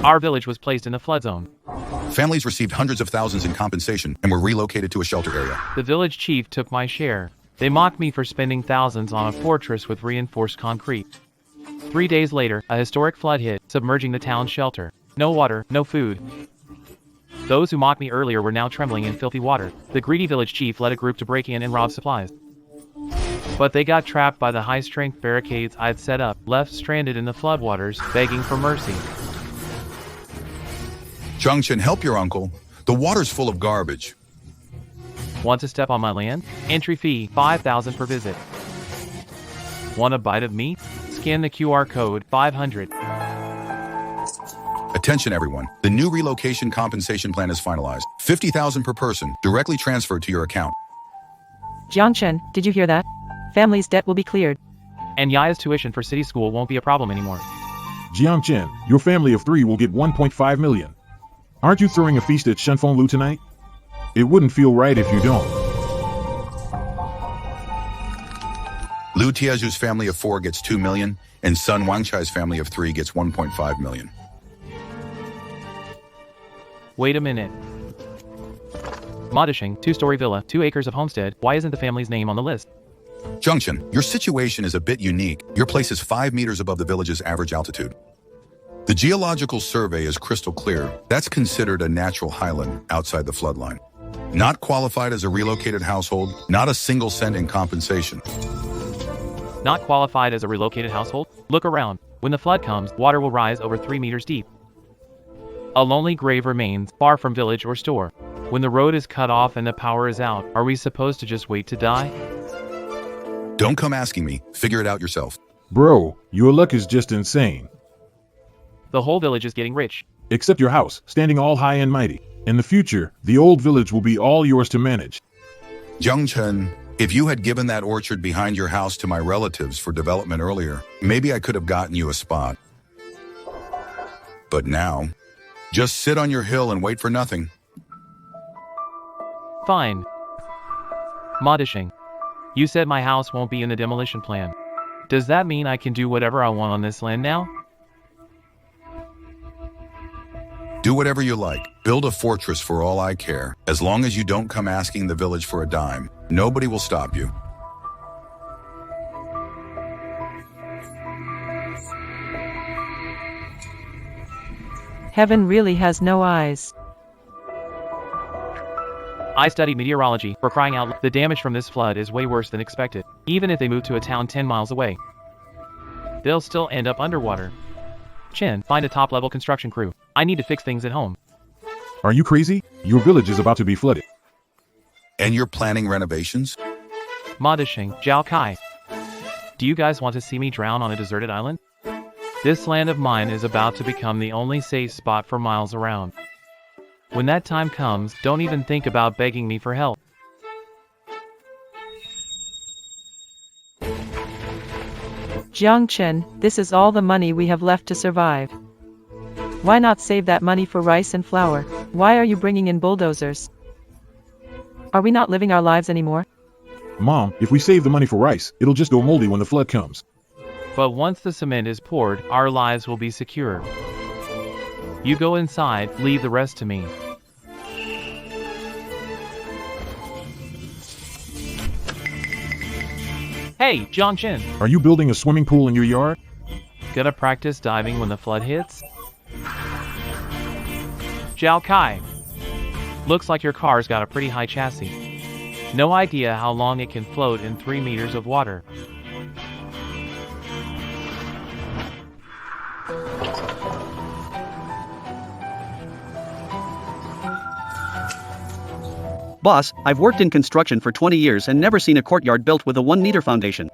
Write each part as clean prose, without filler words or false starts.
Our village was placed in a flood zone. Families received hundreds of thousands in compensation and were relocated to a shelter area. The village chief took my share. They mocked me for spending thousands on a fortress with reinforced concrete. 3 days later, a historic flood hit, submerging the town's shelter. No water, no food. Those who mocked me earlier were now trembling in filthy water. The greedy village chief led a group to break in and rob supplies. But they got trapped by the high-strength barricades I'd set up, left stranded in the floodwaters, begging for mercy. Junction, help your uncle. The water's full of garbage. Want to step on my land? Entry fee, 5,000 per visit. Want a bite of meat? Scan the QR code, 500. Attention everyone, the new relocation compensation plan is finalized. 50,000 per person, directly transferred to your account. Jiangchen, did you hear that? Family's debt will be cleared. And Yaya's tuition for city school won't be a problem anymore. Jiangchen, your family of 3 will get 1.5 million. Aren't you throwing a feast at Shenfenglu tonight? It wouldn't feel right if you don't. Liu Tiazu's family of 4 gets 2 million, and Sun Wangchai's family of 3 gets 1.5 million. Wait a minute. Modishing, 2-story villa, 2 acres of homestead. Why isn't the family's name on the list? Junction, your situation is a bit unique. Your place is 5 meters above the village's average altitude. The geological survey is crystal clear. That's considered a natural highland outside the floodline. Not qualified as a relocated household, not a single cent in compensation. Not qualified as a relocated household? Look around. When the flood comes, water will rise over 3 meters deep. A lonely grave remains, far from village or store. When the road is cut off and the power is out, are we supposed to just wait to die? Don't come asking me. Figure it out yourself. Bro, your luck is just insane. The whole village is getting rich. Except your house, standing all high and mighty. In the future, the old village will be all yours to manage. Jiangchen, if you had given that orchard behind your house to my relatives for development earlier, maybe I could have gotten you a spot. But now, just sit on your hill and wait for nothing. Fine. Modishing. You said my house won't be in the demolition plan. Does that mean I can do whatever I want on this land now? Do whatever you like. Build a fortress for all I care. As long as you don't come asking the village for a dime, nobody will stop you. Heaven really has no eyes. I studied meteorology. For crying out loud, the damage from this flood is way worse than expected. Even if they move to a town 10 miles away, they'll still end up underwater. Chen, find a top-level construction crew. I need to fix things at home. Are you crazy? Your village is about to be flooded. And you're planning renovations? Modishing, Zhao Kai. Do you guys want to see me drown on a deserted island? This land of mine is about to become the only safe spot for miles around. When that time comes, don't even think about begging me for help. Jiangchen, this is all the money we have left to survive. Why not save that money for rice and flour? Why are you bringing in bulldozers? Are we not living our lives anymore? Mom, if we save the money for rice, it'll just go moldy when the flood comes. But once the cement is poured, our lives will be secure. You go inside, leave the rest to me. Hey, Jiangchen. Are you building a swimming pool in your yard? Gonna practice diving when the flood hits? Zhao Kai. Looks like your car's got a pretty high chassis. No idea how long it can float in 3 meters of water. Boss, I've worked in construction for 20 years and never seen a courtyard built with a 1-meter foundation.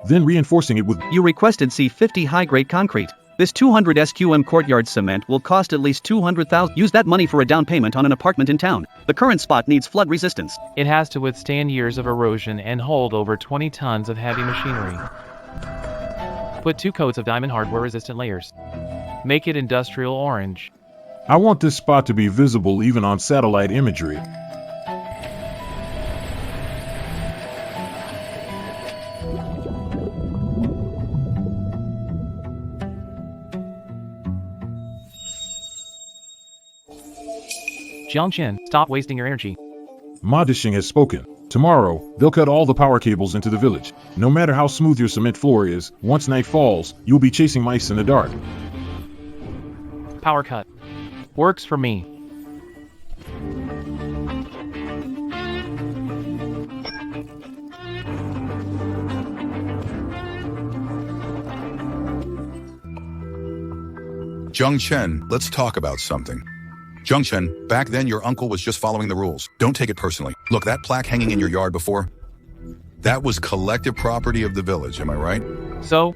Then reinforcing it with... You requested C50 high-grade concrete. This 200 SQM courtyard cement will cost at least 200,000. Use that money for a down payment on an apartment in town. The current spot needs flood resistance. It has to withstand years of erosion and hold over 20 tons of heavy machinery. Put 2 coats of diamond hardware resistant layers. Make it industrial orange. I want this spot to be visible even on satellite imagery. Jiangchen, stop wasting your energy. Ma Dishing has spoken. Tomorrow, they'll cut all the power cables into the village. No matter how smooth your cement floor is, once night falls, you'll be chasing mice in the dark. Power cut. Works for me. Jiangchen, let's talk about something. Jiangchen, back then your uncle was just following the rules. Don't take it personally. Look, that plaque hanging in your yard before, that was collective property of the village, am I right? So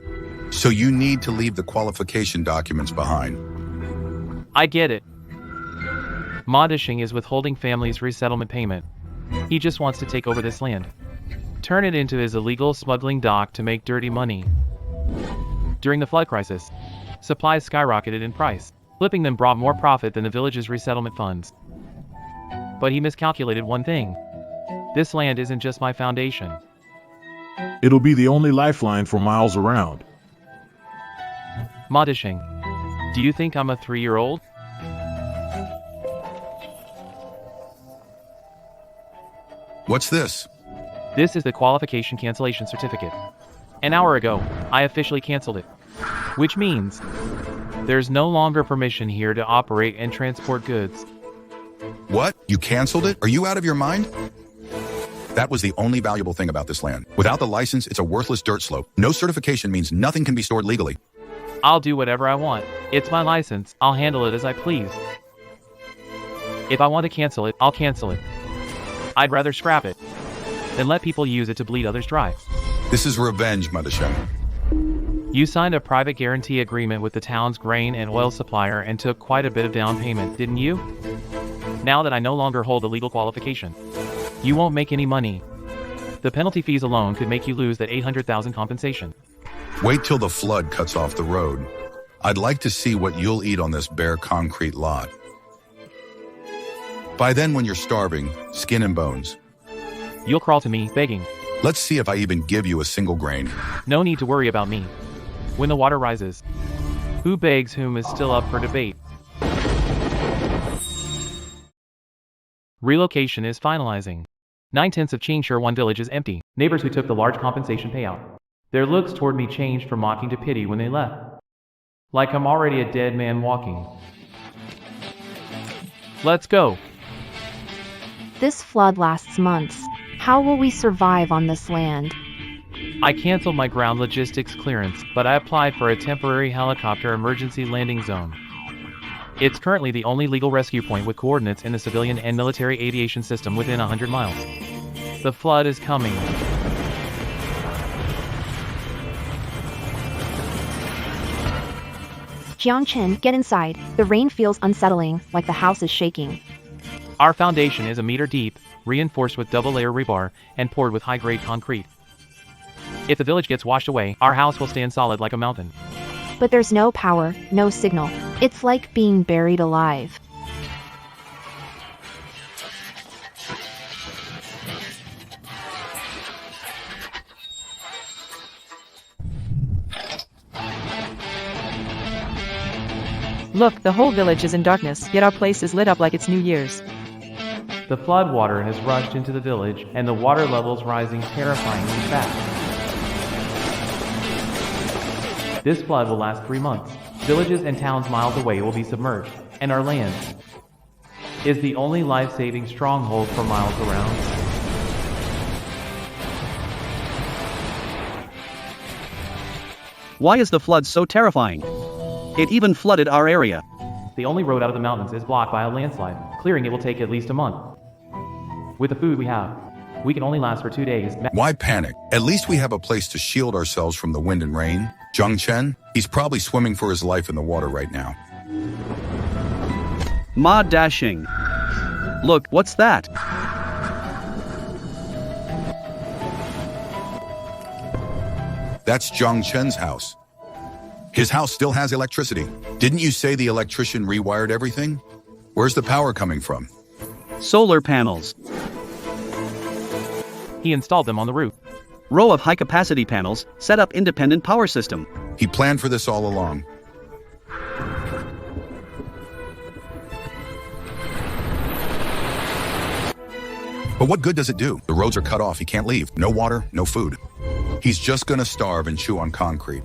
you need to leave the qualification documents behind. I get it. Ma Dishing is withholding family's resettlement payment. He just wants to take over this land. Turn it into his illegal smuggling dock to make dirty money. During the flood crisis, supplies skyrocketed in price. Flipping them brought more profit than the village's resettlement funds. But he miscalculated one thing. This land isn't just my foundation. It'll be the only lifeline for miles around. Ma Dishing, do you think I'm a 3-year-old? What's this? This is the qualification cancellation certificate. An hour ago, I officially canceled it. Which means there's no longer permission here to operate and transport goods. What? You canceled it? Are you out of your mind? That was the only valuable thing about this land. Without the license, it's a worthless dirt slope. No certification means nothing can be stored legally. I'll do whatever I want. It's my license. I'll handle it as I please. If I want to cancel it, I'll cancel it. I'd rather scrap it than let people use it to bleed others dry. This is revenge, Madashem. You signed a private guarantee agreement with the town's grain and oil supplier and took quite a bit of down payment, didn't you? Now that I no longer hold a legal qualification, you won't make any money. The penalty fees alone could make you lose that 800,000 compensation. Wait till the flood cuts off the road. I'd like to see what you'll eat on this bare concrete lot. By then, when you're starving, skin and bones. You'll crawl to me, begging. Let's see if I even give you a single grain. No need to worry about me. When the water rises, who begs whom is still up for debate. Relocation is finalizing. 9/10 of Qingshire one village is empty. Neighbors who took the large compensation payout. Their looks toward me changed from mocking to pity when they left. Like I'm already a dead man walking. Let's go. This flood lasts months. How will we survive on this land? I canceled my ground logistics clearance, but I applied for a temporary helicopter emergency landing zone. It's currently the only legal rescue point with coordinates in the civilian and military aviation system within 100 miles. The flood is coming. Jiangchen, get inside. The rain feels unsettling, like the house is shaking. Our foundation is 1 meter deep, reinforced with double-layer rebar, and poured with high-grade concrete. If the village gets washed away, our house will stand solid like a mountain. But there's no power, no signal. It's like being buried alive. Look, the whole village is in darkness, yet our place is lit up like it's New Year's. The flood water has rushed into the village, and the water levels rising terrifyingly fast. This flood will last 3 months. Villages and towns miles away will be submerged, and our land is the only life-saving stronghold for miles around. Why is the flood so terrifying? It even flooded our area. The only road out of the mountains is blocked by a landslide. Clearing it will take at least a month. With the food we have, we can only last for 2 days. Why panic? At least we have a place to shield ourselves from the wind and rain. Jiangchen, he's probably swimming for his life in the water right now. Ma Dashing. Look, what's that? That's Jiangchen's house. His house still has electricity. Didn't you say the electrician rewired everything? Where's the power coming from? Solar panels. He installed them on the roof. Row of high-capacity panels, set up independent power system. He planned for this all along. But what good does it do? The roads are cut off. He can't leave. No water, no food. He's just gonna starve and chew on concrete.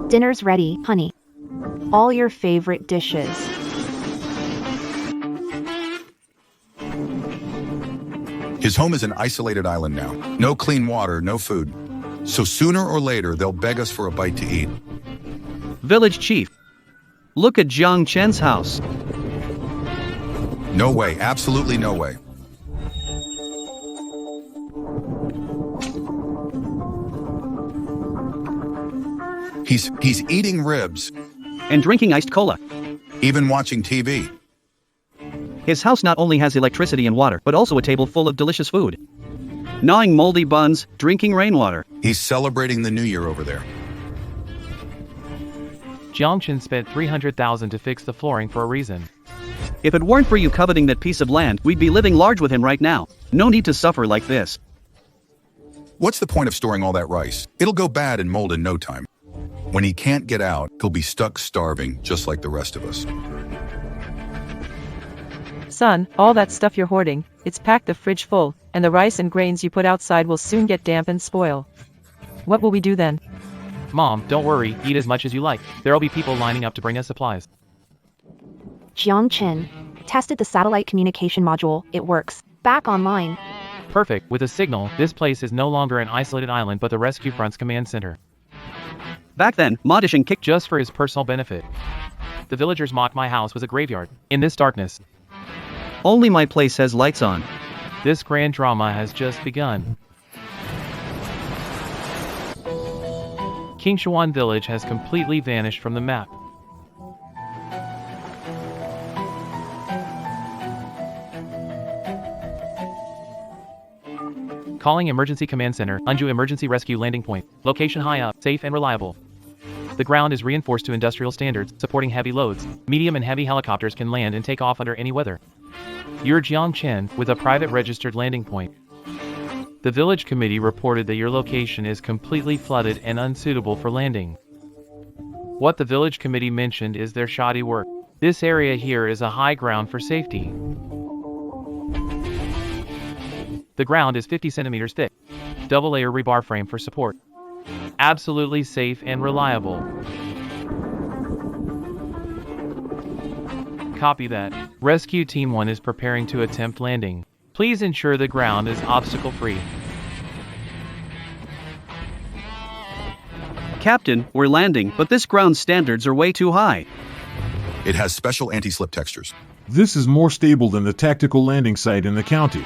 Dinner's ready, honey. All your favorite dishes. His home is an isolated island now. No clean water, no food. So sooner or later, they'll beg us for a bite to eat. Village chief. Look at Jiang Chen's house. No way, absolutely no way. He's eating ribs, And drinking iced cola. even watching TV. His house not only has electricity and water, but also a table full of delicious food. Gnawing moldy buns, drinking rainwater. He's celebrating the new year over there. Jiangchen spent 300,000 to fix the flooring for a reason. If it weren't for you coveting that piece of land, we'd be living large with him right now. No need to suffer like this. What's the point of storing all that rice? It'll go bad and mold in no time. When he can't get out, he'll be stuck starving, just like the rest of us. Son, all that stuff you're hoarding, it's packed the fridge full, and the rice and grains you put outside will soon get damp and spoil. What will we do then? Mom, don't worry, eat as much as you like. There'll be people lining up to bring us supplies. Jiang Chen. Tested the satellite communication module, it works. Back online. Perfect, with a signal, this place is no longer an isolated island but the Rescue Front's command center. Back then, Modishing kicked Just for his personal benefit. The villagers mocked my house was a graveyard. In this darkness, only my place has lights on. this grand drama has just begun. Qingshuan village has completely vanished from the map. Calling Emergency Command Center, Unju Emergency Rescue Landing Point. Location high up, safe and reliable. The ground is reinforced to industrial standards, supporting heavy loads. Medium and heavy helicopters can land and take off under any weather. You're Jiangchen, with a private registered landing point. The village committee reported that your location is completely flooded and unsuitable for landing. What the village committee mentioned is their shoddy work. This area here is a high ground for safety. The ground is 50 centimeters thick. Double-layer rebar frame for support. Absolutely safe and reliable. Copy that. Rescue Team 1 is preparing to attempt landing. Please ensure the ground is obstacle-free. Captain, we're landing, but this ground standards are way too high. It has special anti-slip textures. This is more stable than the tactical landing site in the county.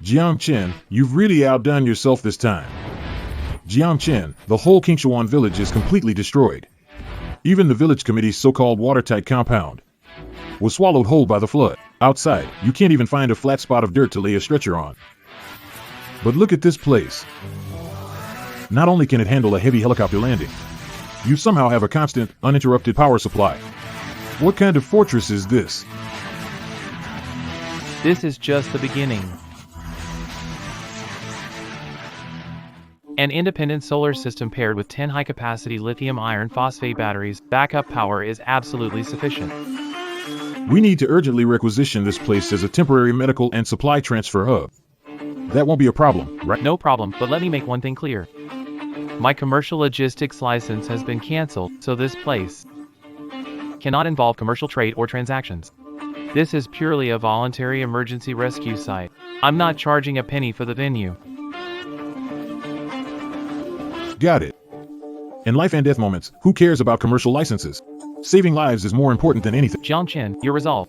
Jiang Chen, you've really outdone yourself this time. Jiang Chen, the whole Qingshuan village is completely destroyed. Even the village committee's so-called watertight compound was swallowed whole by the flood. Outside, you can't even find a flat spot of dirt to lay a stretcher on. But look at this place. Not only can it handle a heavy helicopter landing, you somehow have a constant, uninterrupted power supply. What kind of fortress is this? This is just the beginning. An independent solar system paired with 10 high-capacity lithium iron phosphate batteries, backup power is absolutely sufficient. We need to urgently requisition this place as a temporary medical and supply transfer hub. That won't be a problem, right? No problem, but let me make one thing clear. My commercial logistics license has been cancelled, so this place cannot involve commercial trade or transactions. This is purely a voluntary emergency rescue site. I'm not charging a penny for the venue. Got it. In life and death moments, who cares about commercial licenses? Saving lives is more important than anything. Jiang Chen, your resolve.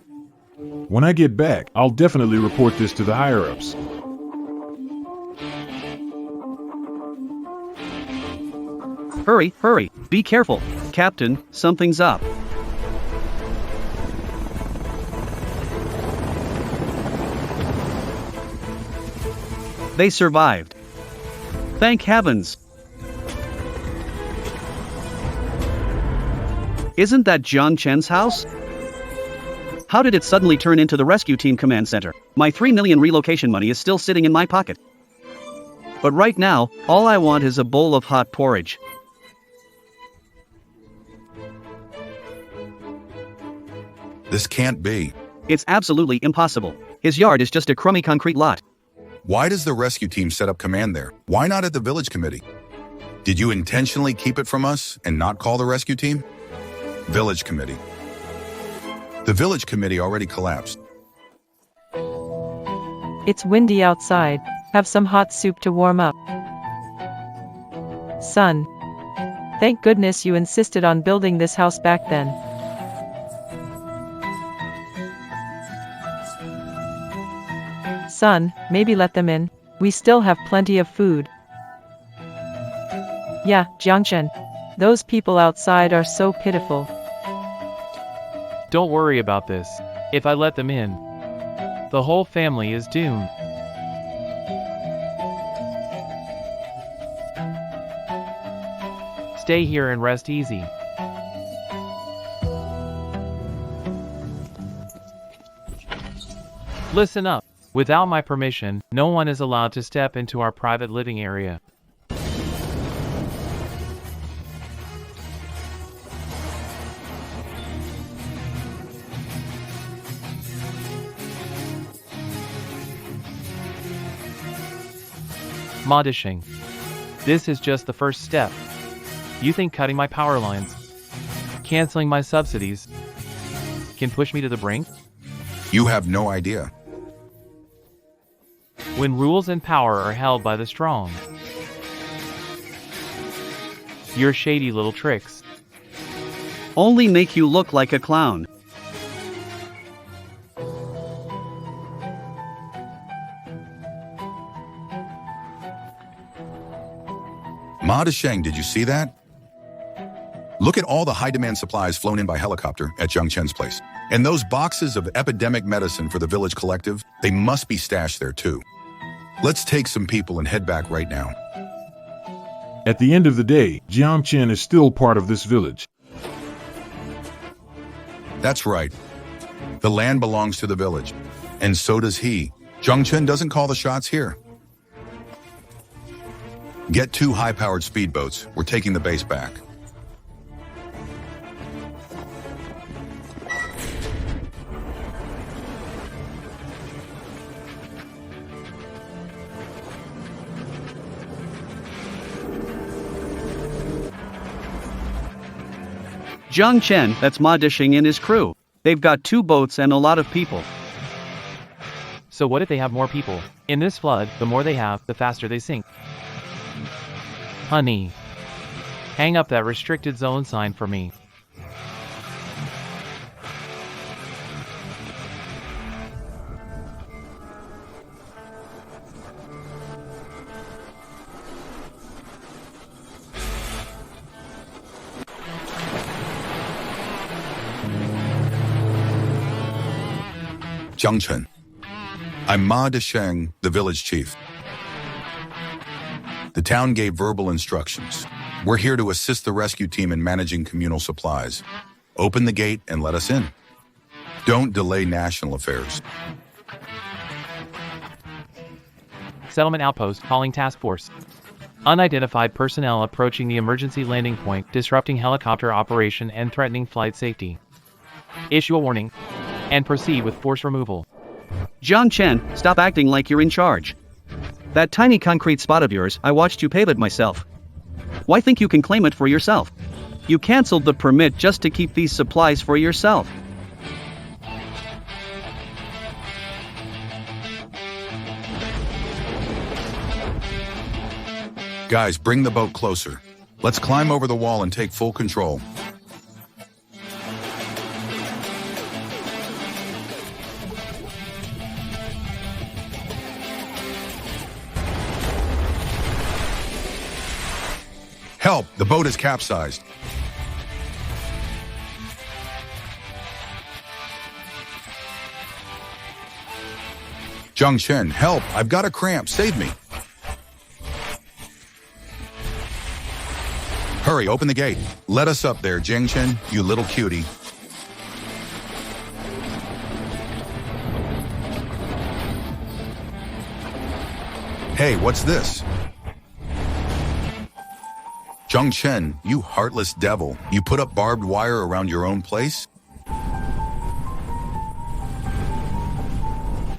When I get back, I'll definitely report this to the higher-ups. Hurry, hurry, be careful. Captain, something's up. They survived. Thank heavens. Isn't that Jiang Chen's house? How did it suddenly turn into the rescue team command center? My 3 million relocation money is still sitting in my pocket. But right now, all I want is a bowl of hot porridge. This can't be. It's absolutely impossible. His yard is just a crummy concrete lot. Why does the rescue team set up command there? Why not at the village committee? Did you intentionally keep it from us and not call the rescue team? Village committee. The village committee already collapsed. It's windy outside. Have some hot soup to warm up. Son. Thank goodness you insisted on building this house back then. Son, maybe let them in. We still have plenty of food. Yeah, Jiangchen. Those people outside are so pitiful. Don't worry about this. If I let them in, the whole family is doomed. Stay here and rest easy. Listen up. Without my permission, no one is allowed to step into our private living area. Modishing. This is just the first step. You think cutting my power lines, canceling my subsidies, can push me to the brink? You have no idea. When rules and power are held by the strong, your shady little tricks Only make you look like a clown. Ma Desheng, did you see that? Look at all the high-demand supplies flown in by helicopter at Zhang Chen's place. And those boxes of epidemic medicine for the village collective, they must be stashed there too. Let's take some people and head back right now. At the end of the day, Jiang Chen is still part of this village. That's right. The land belongs to the village. And so does he. Zhang Chen doesn't call the shots here. Get 2 high-powered speedboats. We're taking the base back. Zhang Chen, that's Ma Desheng and his crew. They've got 2 boats and a lot of people. So what if they have more people? In this flood, the more they have, the faster they sink. Honey, hang up that restricted zone sign for me. Zhang Chen. I'm Ma Desheng, the village chief. The town gave verbal instructions. We're here to assist the rescue team in managing communal supplies. Open the gate and let us in. Don't delay national affairs. Settlement outpost calling task force. Unidentified personnel approaching the emergency landing point, disrupting helicopter operation and threatening flight safety. Issue a warning and proceed with force removal. Zhang Chen, stop acting like you're in charge. That tiny concrete spot of yours, I watched you pave it myself. Why think you can claim it for yourself? You canceled the permit just to keep these supplies for yourself. Guys, bring the boat closer. Let's climb over the wall and take full control. Help! The boat is capsized. Zhang Chen, help! I've got a cramp. Save me. Hurry, open the gate. Let us up there, Zhang Chen, you little cutie. Hey, what's this? Zhang Chen, you heartless devil. You put up barbed wire around your own place?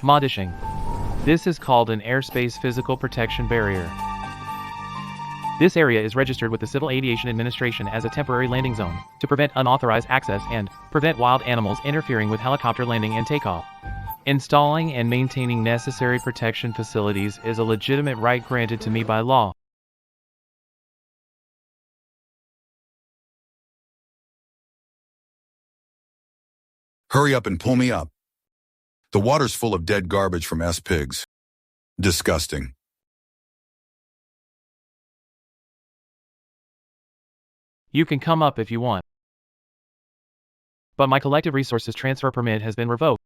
Modishing. This is called an airspace physical protection barrier. This area is registered with the Civil Aviation Administration as a temporary landing zone to prevent unauthorized access and prevent wild animals interfering with helicopter landing and takeoff. Installing and maintaining necessary protection facilities is a legitimate right granted to me by law. Hurry up and pull me up. The water's full of dead garbage from pigs. Disgusting. You can come up if you want. But my collective resources transfer permit has been revoked.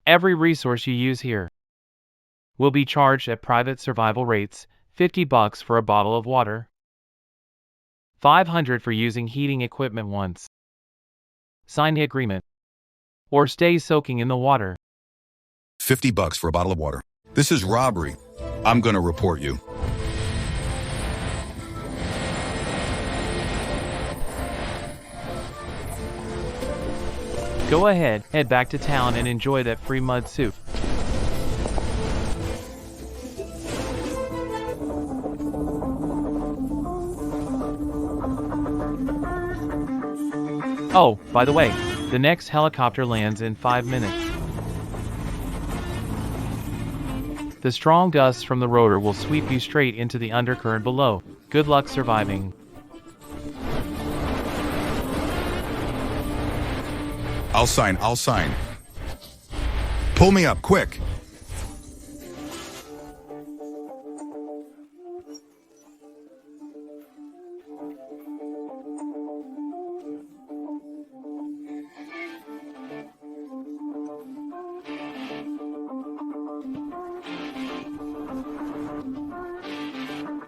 Every resource you use here will be charged at private survival rates, $50 for a bottle of water, $500 for using heating equipment once. Sign the agreement, or stay soaking in the water. $50 for a bottle of water. This is robbery. I'm gonna report you. Go ahead, head back to town and enjoy that free mud soup. Oh, by the way, the next helicopter lands in 5 minutes. The strong gusts from the rotor will sweep you straight into the undercurrent below. Good luck surviving. I'll sign. Pull me up, quick.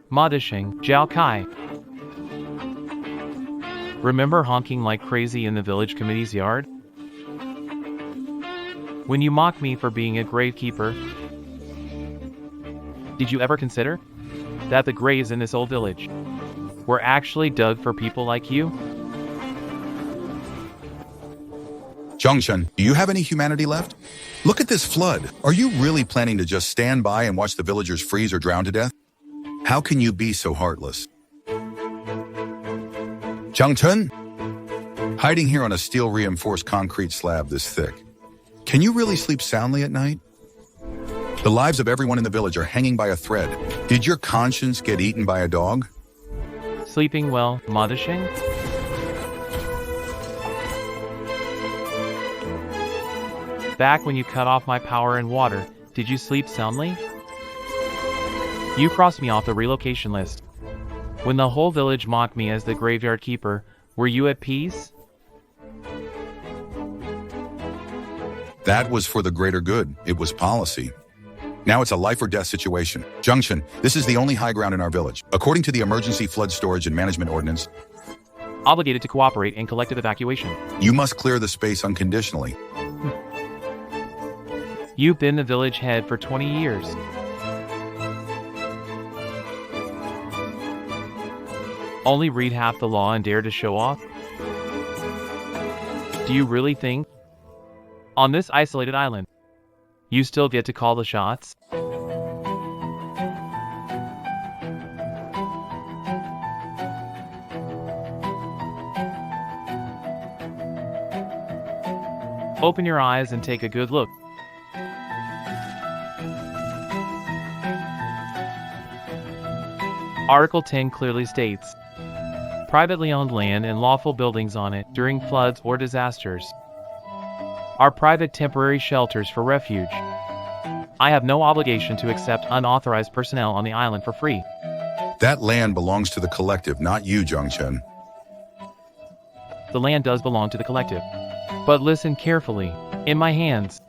Modishing, Jiao Kai. Remember honking like crazy in the village committee's yard? When you mocked me for being a gravekeeper? Did you ever consider that the graves in this old village were actually dug for people like you? Zhongchen, do you have any humanity left? Look at this flood. Are you really planning to just stand by and watch the villagers freeze or drown to death? How can you be so heartless? Zhongchen? Hiding here on a steel-reinforced concrete slab this thick. Can you really sleep soundly at night? The lives of everyone in the village are hanging by a thread. Did your conscience get eaten by a dog? Sleeping well, Modishing? Back when you cut off my power and water, did you sleep soundly? You crossed me off the relocation list. When the whole village mocked me as the graveyard keeper, were you at peace? That was for the greater good. It was policy. Now it's a life or death situation. Zhongchen, this is the only high ground in our village. According to the Emergency Flood Storage and Management Ordinance, Obligated to cooperate in collective evacuation. you must clear the space unconditionally. You've been the village head for 20 years. Only read half the law and dare to show off? Do you really think, on this isolated island, you still get to call the shots? Open your eyes and take a good look. Article 10 clearly states, privately owned land and lawful buildings on it during floods or disasters are private temporary shelters for refuge. I have no obligation to accept unauthorized personnel on the island for free. That land belongs to the collective, not you, Zhongchen. The land does belong to the collective. But listen carefully. In my hands,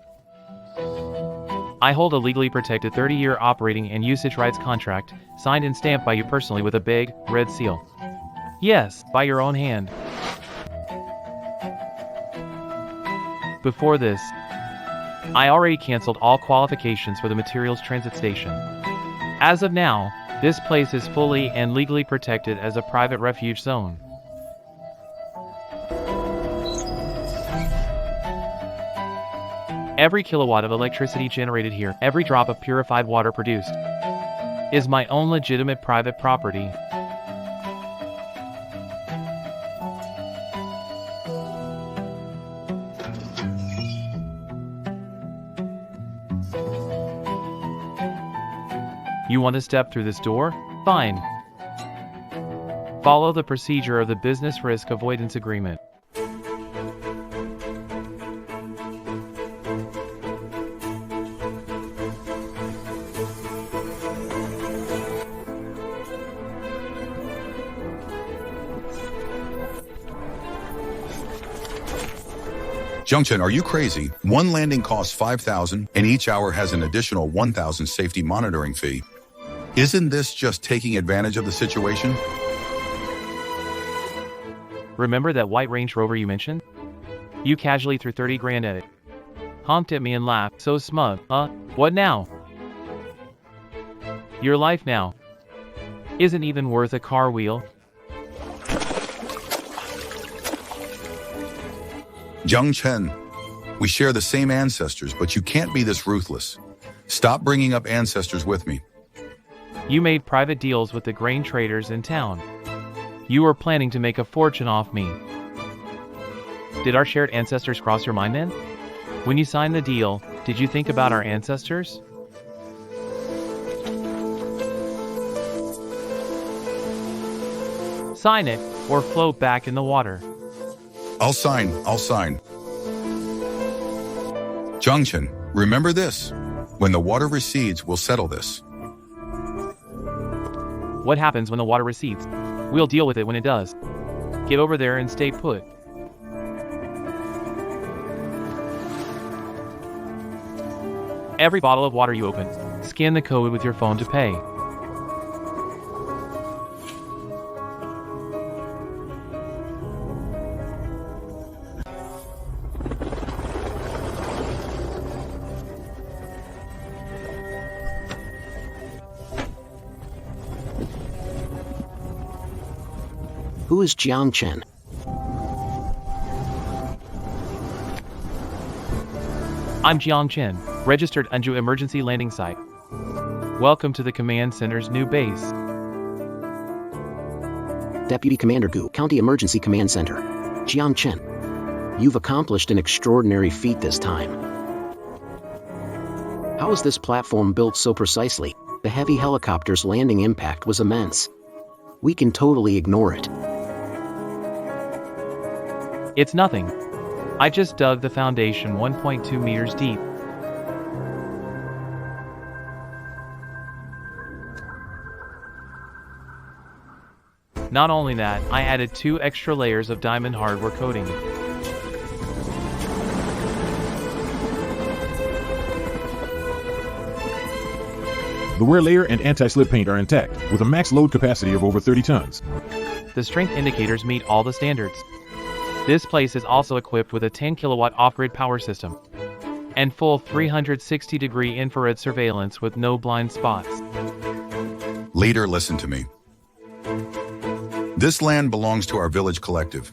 I hold a legally protected 30-year operating and usage rights contract, signed and stamped by you personally with a big, red seal. Yes, by your own hand. Before this, I already canceled all qualifications for the materials transit station. As of now, this place is fully and legally protected as a private refuge zone. Every kilowatt of electricity generated here, every drop of purified water produced, is my own legitimate private property. You want to step through this door? Fine. Follow the procedure of the Business Risk Avoidance Agreement. Jungchen, are you crazy? One landing costs 5,000 and each hour has an additional 1,000 safety monitoring fee. Isn't this just taking advantage of the situation? Remember that white Range Rover you mentioned? You casually threw 30 grand at it. Honked at me and laughed, so smug. What now? Your life now isn't even worth a car wheel. Jungchen, we share the same ancestors, but you can't be this ruthless. Stop bringing up ancestors with me. You made private deals with the grain traders in town. You were planning to make a fortune off me. Did our shared ancestors cross your mind then? When you signed the deal, did you think about our ancestors? Sign it, or float back in the water. I'll sign. Jungchen, remember this. When the water recedes, we'll settle this. What happens when the water recedes? We'll deal with it when it does. Get over there and stay put. Every bottle of water you open, scan the code with your phone to pay. Who is Jiangchen? I'm Jiang Chen, registered Anju Emergency Landing Site. Welcome to the Command Center's new base. Deputy Commander Gu, County Emergency Command Center. Jiang Chen. You've accomplished an extraordinary feat this time. How is this platform built so precisely? The heavy helicopter's landing impact was immense. We can totally ignore it. It's nothing. I just dug the foundation 1.2 meters deep. Not only that, I added 2 extra layers of diamond hardware coating. The wear layer and anti-slip paint are intact, with a max load capacity of over 30 tons. The strength indicators meet all the standards. This place is also equipped with a 10 kilowatt off-grid power system and full 360-degree infrared surveillance with no blind spots. Leader, listen to me. This land belongs to our village collective.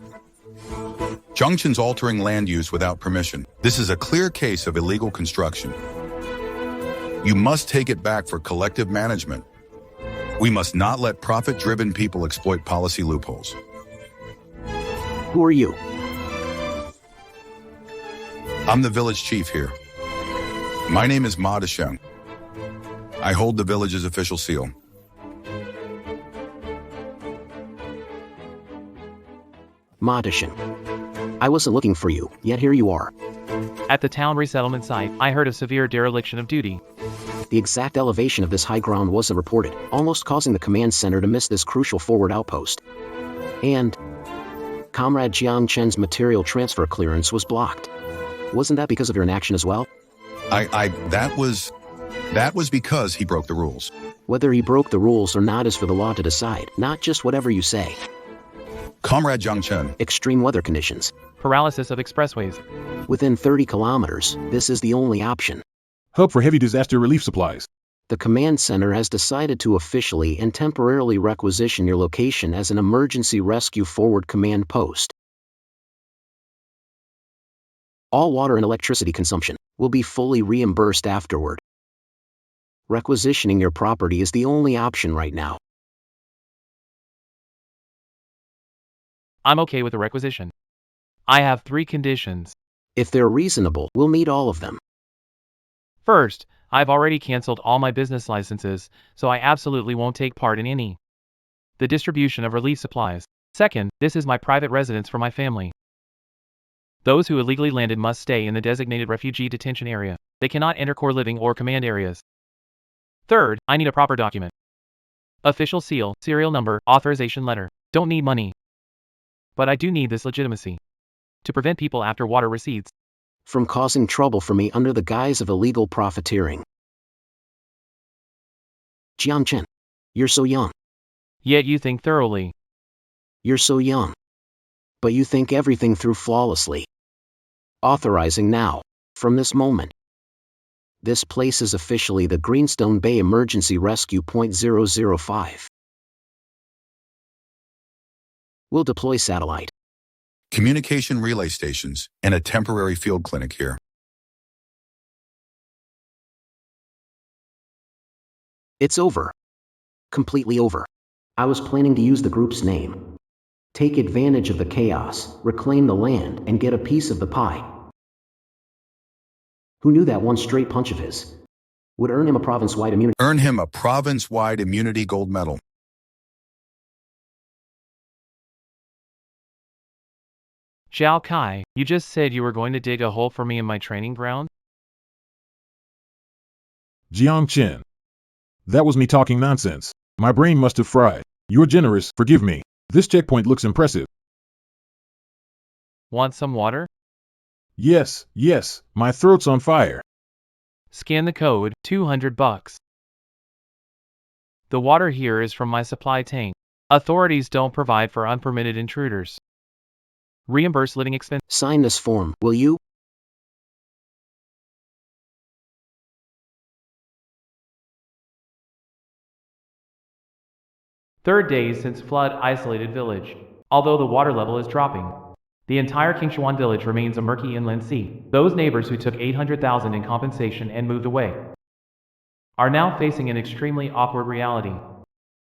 Jungchen's altering land use without permission. This is a clear case of illegal construction. You must take it back for collective management. We must not let profit-driven people exploit policy loopholes. Who are you? I'm the village chief here. My name is Ma Desheng. I hold the village's official seal. Ma Desheng. I wasn't looking for you, yet here you are. At the town resettlement site, I heard of severe dereliction of duty. The exact elevation of this high ground wasn't reported, almost causing the command center to miss this crucial forward outpost. And Comrade Jiang Chen's material transfer clearance was blocked. Wasn't that because of your inaction as well? That was because he broke the rules. Whether he broke the rules or not is for the law to decide, not just whatever you say. Comrade Jiang Chen, Extreme weather conditions. Paralysis of expressways. Within 30 kilometers, this is the only option. Hub for heavy disaster relief supplies. The command center has decided to officially and temporarily requisition your location as an emergency rescue forward command post. All water and electricity consumption will be fully reimbursed afterward. Requisitioning your property is the only option right now. I'm okay with the requisition. I have 3 conditions. If they're reasonable, we'll meet all of them. First, I've already canceled all my business licenses, so I absolutely won't take part in any the distribution of relief supplies. Second, this is my private residence for my family. Those who illegally landed must stay in the designated refugee detention area. They cannot enter core living or command areas. Third, I need a proper document. Official seal, serial number, authorization letter. Don't need money. But I do need this legitimacy to prevent people after water recedes from causing trouble for me under the guise of illegal profiteering. Jiang Chen, you're so young. Yet you think thoroughly. You're so young. But you think everything through flawlessly. Authorizing now, from this moment. This place is officially the Greenstone Bay Emergency Rescue Point 005. We'll deploy satellite, Communication relay stations, and a temporary field clinic here. It's over. Completely over. I was planning to use the group's name. Take advantage of the chaos, reclaim the land, and get a piece of the pie. Who knew that one straight punch of his would earn him a province-wide immunity? Earn him a province-wide immunity gold medal. Zhao Kai, you just said you were going to dig a hole for me in my training ground? Jiang Chen. That was me talking nonsense. My brain must have fried. You're generous, forgive me. This checkpoint looks impressive. Want some water? Yes, my throat's on fire. Scan the code, $200. The water here is from my supply tank. Authorities don't provide for unpermitted intruders. Reimburse living expense. Sign this form, will you? Third day since flood isolated village. Although the water level is dropping, the entire Qingshuan village remains a murky inland sea. Those neighbors who took $800,000 in compensation and moved away are now facing an extremely awkward reality.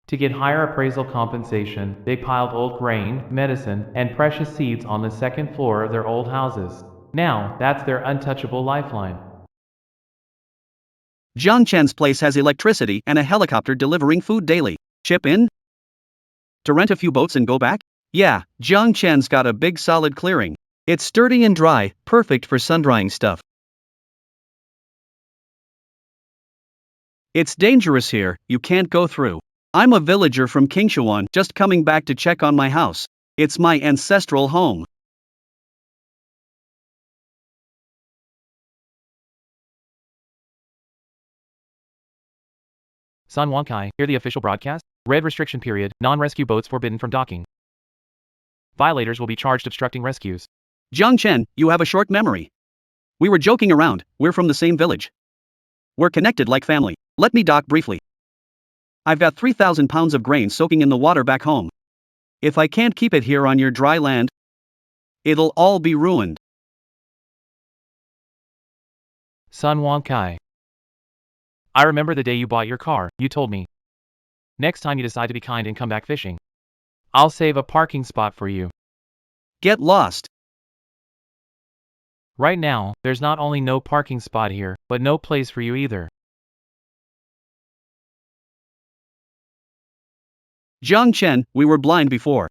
To get higher appraisal compensation, they piled old grain, medicine, and precious seeds on the second floor of their old houses. Now, that's their untouchable lifeline. Jiang Chen's place has electricity and a helicopter delivering food daily. Chip in? To rent a few boats and go back? Yeah, Jiang Chen's got a big solid clearing. It's sturdy and dry, perfect for sun-drying stuff. It's dangerous here, you can't go through. I'm a villager from Qingshuan, just coming back to check on my house. It's my ancestral home. Sun Wankai, hear the official broadcast? Red restriction period, non-rescue boats forbidden from docking. Violators will be charged obstructing rescues. Jiang Chen, you have a short memory. We were joking around, we're from the same village. We're connected like family. Let me dock briefly. I've got 3,000 pounds of grain soaking in the water back home. If I can't keep it here on your dry land, it'll all be ruined. Sun Wankai. I remember the day you bought your car, you told me. Next time you decide to be kind and come back fishing, I'll save a parking spot for you. Get lost. Right now, there's not only no parking spot here, but no place for you either. Jiang Chen, we were blind before.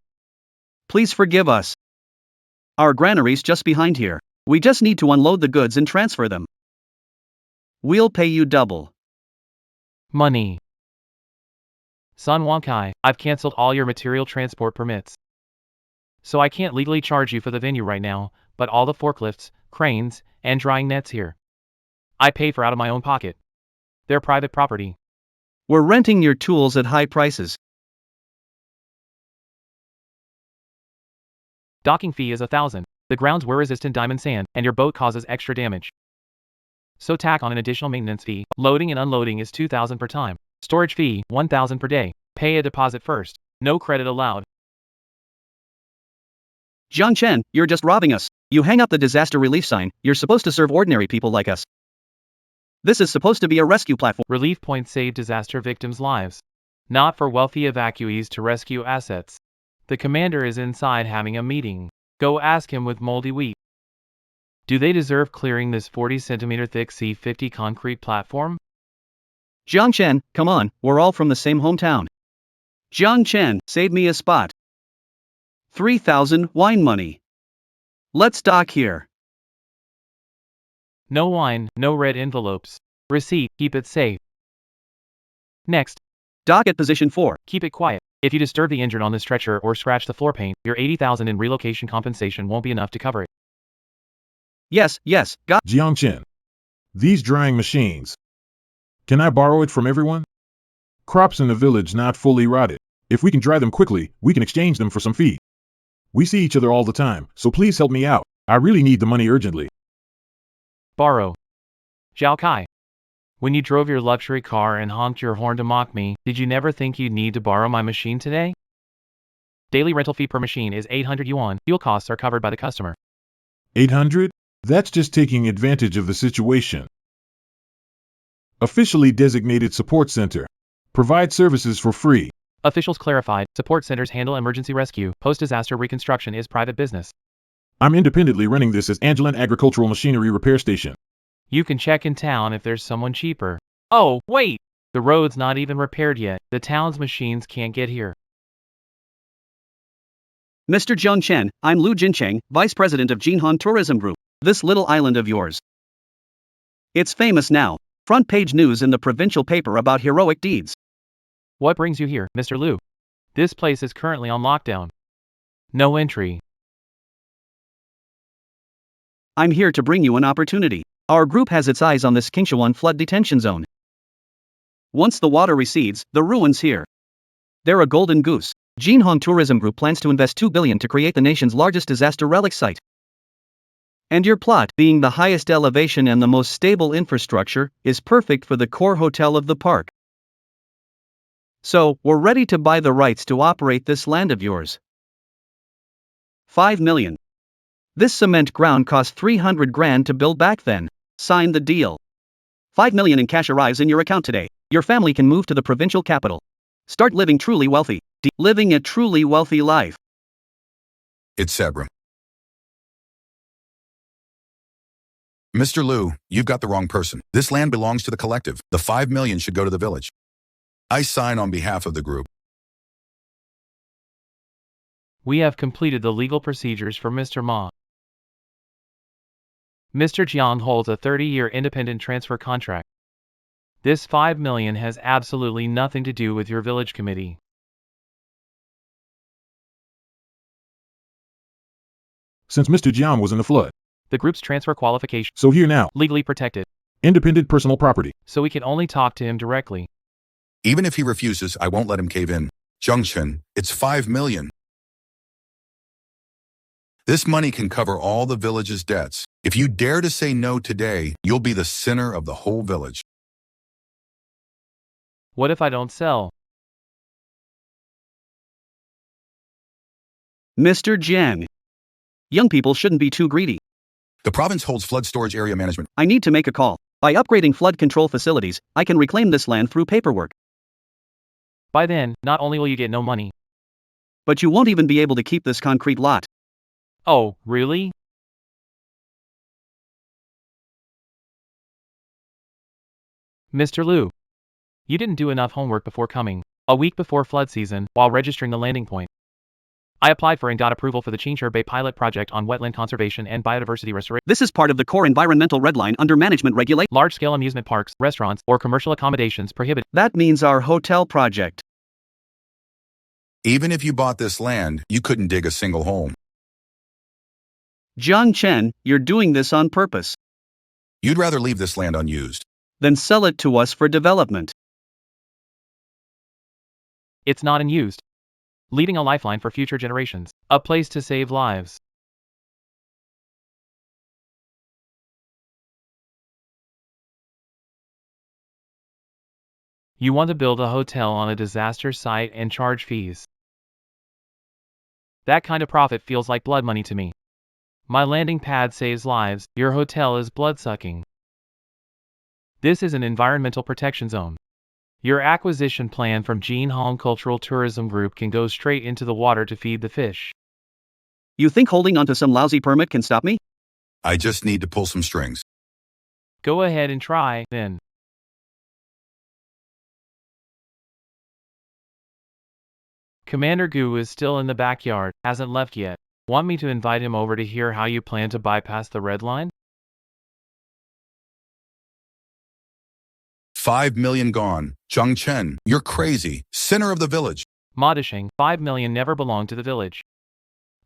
Please forgive us. Our granary's just behind here. We just need to unload the goods and transfer them. We'll pay you double. Money. Sun Wankai, I've canceled all your material transport permits. So I can't legally charge you for the venue right now, but all the forklifts, cranes, and drying nets here, I pay for out of my own pocket. They're private property. We're renting your tools at high prices. Docking fee is 1,000. The ground's wear-resistant diamond sand, and your boat causes extra damage. So tack on an additional maintenance fee. Loading and unloading is 2,000 per time. Storage fee, 1,000 per day. Pay a deposit first. No credit allowed. Jiang Chen, you're just robbing us. You hang up the disaster relief sign, you're supposed to serve ordinary people like us. This is supposed to be a rescue platform. Relief points save disaster victims' lives, not for wealthy evacuees to rescue assets. The commander is inside having a meeting. Go ask him with moldy wheat. Do they deserve clearing this 40-centimeter thick C-50 concrete platform? Jiang Chen, come on, we're all from the same hometown. Jiang Chen, save me a spot. 3,000 wine money. Let's dock here. No wine, no red envelopes. Receipt, keep it safe. Next, Dock at position 4. keep it quiet. If you disturb the injured on the stretcher or scratch the floor paint, your 80,000 in relocation compensation won't be enough to cover it. Yes, got. Jiang Chen. These drying machines. Can I borrow it from everyone? Crops in the village not fully rotted. If we can dry them quickly, we can exchange them for some feed. We see each other all the time, so please help me out. I really need the money urgently. Borrow. Zhao Kai. When you drove your luxury car and honked your horn to mock me, did you never think you'd need to borrow my machine today? Daily rental fee per machine is 800 yuan. Fuel costs are covered by the customer. 800? That's just taking advantage of the situation. Officially designated support center. Provide services for free. Officials clarified, support centers handle emergency rescue, post-disaster reconstruction is private business. I'm independently running this as Angeline Agricultural Machinery Repair Station. You can check in town if there's someone cheaper. Oh, wait! The road's not even repaired yet. The town's machines can't get here. Mr. Jiang Chen, I'm Lu Jincheng, Vice President of Jinhan Tourism Group. This little island of yours. It's famous now. Front page news in the provincial paper about heroic deeds. What brings you here, Mr. Liu? This place is currently on lockdown. No entry. I'm here to bring you an opportunity. Our group has its eyes on this Qingshuan flood detention zone. Once the water recedes, the ruins here. They're a golden goose. Jinhan Tourism Group plans to invest 2 billion to create the nation's largest disaster relic site. And your plot, being the highest elevation and the most stable infrastructure, is perfect for the core hotel of the park. So, we're ready to buy the rights to operate this land of yours. 5 million. This cement ground cost 300 grand to build back then. Sign the deal. 5 million in cash arrives in your account today. Your family can move to the provincial capital. Start living truly wealthy. Living a truly wealthy life. It's Sebra. Mr. Liu, you've got the wrong person. This land belongs to the collective. The 5 million should go to the village. I sign on behalf of the group. We have completed the legal procedures for Mr. Ma. Mr. Jiang holds a 30-year independent transfer contract. This 5 million has absolutely nothing to do with your village committee. Since Mr. Jiang was in the flood. The group's transfer qualification, So here now, legally protected, independent personal property. so we can only talk to him directly. Even if he refuses, I won't let him cave in. Junction, it's 5 million. This money can cover all the village's debts. If you dare to say no today, you'll be the sinner of the whole village. What if I don't sell? Mr. Jiang. Young people shouldn't be too greedy. The province holds flood storage area management. I need to make a call. By upgrading flood control facilities, I can reclaim this land through paperwork. By then, not only will you get no money. But you won't even be able to keep this concrete lot. Oh, really? Mr. Liu. You didn't do enough homework before coming. A week before flood season, while registering the landing point. I applied for and got approval for the Qingshi Bay pilot project on wetland conservation and biodiversity restoration. This is part of the core environmental red line under management regulation. Large-scale amusement parks, restaurants, or commercial accommodations prohibited. That means our hotel project. Even if you bought this land, you couldn't dig a single hole. Jiang Chen, you're doing this on purpose. You'd rather leave this land unused. Then sell it to us for development. It's not unused. Leaving a lifeline for future generations. A place to save lives. You want to build a hotel on a disaster site and charge fees. That kind of profit feels like blood money to me. My landing pad saves lives, your hotel is blood-sucking. This is an environmental protection zone. Your acquisition plan from Gene Hong Cultural Tourism Group can go straight into the water to feed the fish. You think holding onto some lousy permit can stop me? I just need to pull some strings. Go ahead and try, then. Commander Gu is still in the backyard, hasn't left yet. Want me to invite him over to hear how you plan to bypass the red line? 5 million gone. Zhang Chen, you're crazy. Center of the village. Ma Disheng, 5 million never belonged to the village.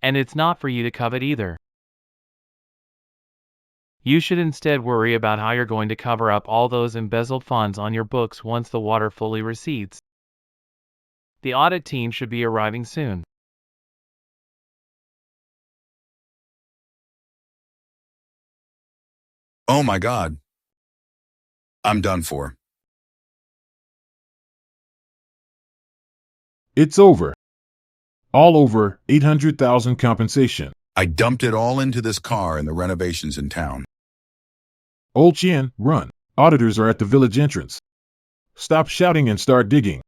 And it's not for you to covet either. You should instead worry about how you're going to cover up all those embezzled funds on your books once the water fully recedes. The audit team should be arriving soon. Oh my God. I'm done for. It's over. All over 800,000 compensation. I dumped it all into this car and the renovations in town. Old Chien, run. Auditors are at the village entrance. Stop shouting and start digging.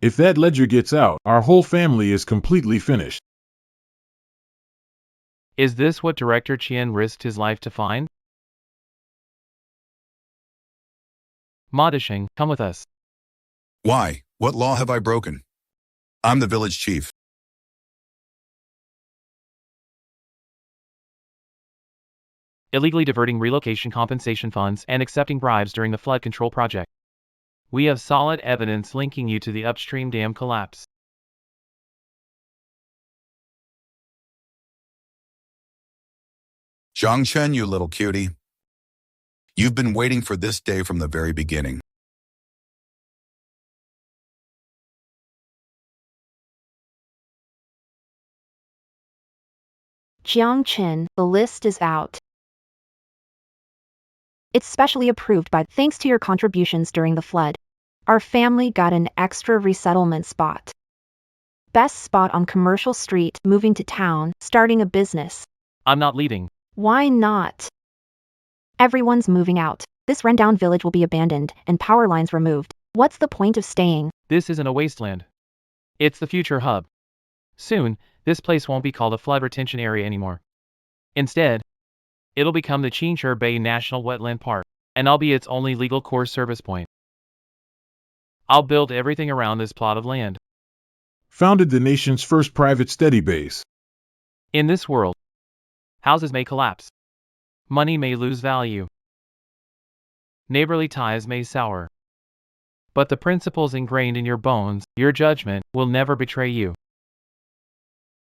If that ledger gets out, our whole family is completely finished. Is this what Director Chien risked his life to find? Ma Disheng, come with us. Why? What law have I broken? I'm the village chief. Illegally diverting relocation compensation funds and accepting bribes during the flood control project. We have solid evidence linking you to the upstream dam collapse. Zhang Chen, you little cutie. You've been waiting for this day from the very beginning. Jiang Chen, the list is out. It's specially approved by thanks to your contributions during the flood. Our family got an extra resettlement spot. Best spot on Commercial Street, moving to town, starting a business. I'm not leaving. Why not? Everyone's moving out. This rundown village will be abandoned and power lines removed. What's the point of staying? This isn't a wasteland. It's the future hub. Soon, this place won't be called a flood retention area anymore. Instead, it'll become the Qingche Bay National Wetland Park, and I'll be its only legal core service point. I'll build everything around this plot of land. Founded the nation's first private study base. In this world, houses may collapse. Money may lose value. Neighborly ties may sour. But the principles ingrained in your bones, your judgment, will never betray you.